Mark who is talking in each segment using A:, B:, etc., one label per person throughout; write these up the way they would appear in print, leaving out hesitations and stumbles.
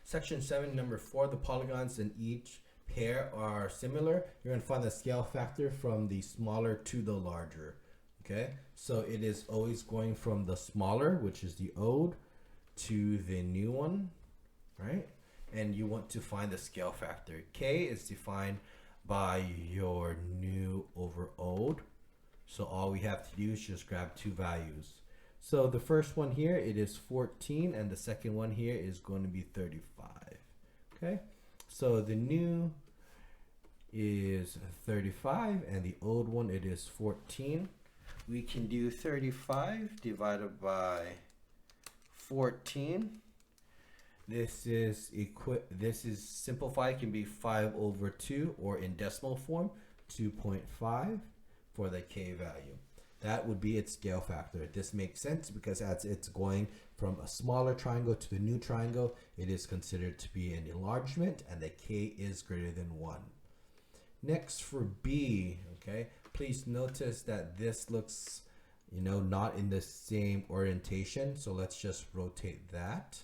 A: Section 7, number 4, the polygons in each pair are similar. You're going to find the scale factor from the smaller to the larger. Okay, so it is always going from the smaller, which is the old, to the new one, right? And you want to find the scale factor. K is defined by your new over old. So all we have to do is just grab two values. So the first one here, it is 14, and the second one here is going to be 35. Okay, so the new is 35, and the old one, it is 14. We can do 35 divided by 14. This is simplified, can be 5 over 2, or in decimal form, 2.5 for the K value. That would be its scale factor. This makes sense because as it's going from a smaller triangle to the new triangle, it is considered to be an enlargement, and the K is greater than 1. Next for B, okay, please notice that this looks, not in the same orientation. So let's just rotate that.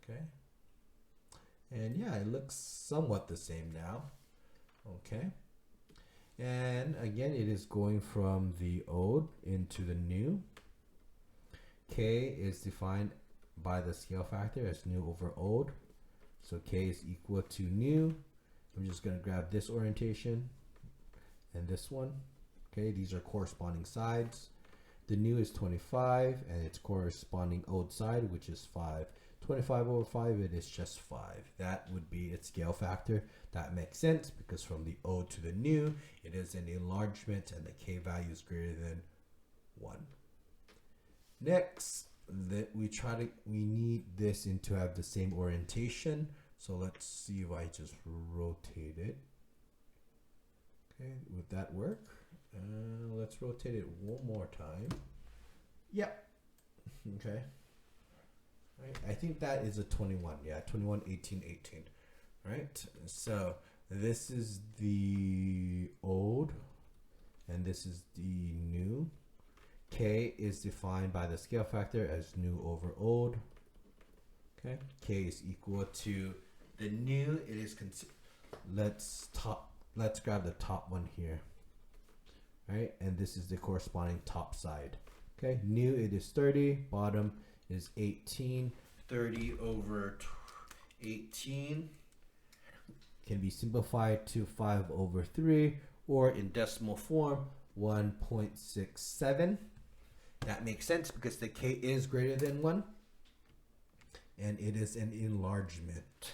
A: Okay. And yeah, it looks somewhat the same now. Okay. And again, it is going from the old into the new. K is defined by the scale factor as new over old. So K is equal to new. I'm just going to grab this orientation and this one. Okay, these are corresponding sides. The new is 25, and its corresponding old side, which is 5. 25 over 5, it is just 5. That would be its scale factor. That makes sense because from the old to the new, it is an enlargement, and the K value is greater than 1. Next, we need this to have the same orientation. So let's see if I just rotate it. Okay, would that work? Let's rotate it one more time. Yep. Okay. Right. I think that is a 21. Yeah, 21, 18, 18. Right. So this is the old, and this is the new. K is defined by the scale factor as new over old. Okay. K is equal to the new. It is let's grab the top one here. Right, and this is the corresponding top side. Okay, new, it is 30, bottom is 18. 30 over 18 can be simplified to 5 over 3, or in decimal form, 1.67. That makes sense because the K is greater than 1, and it is an enlargement.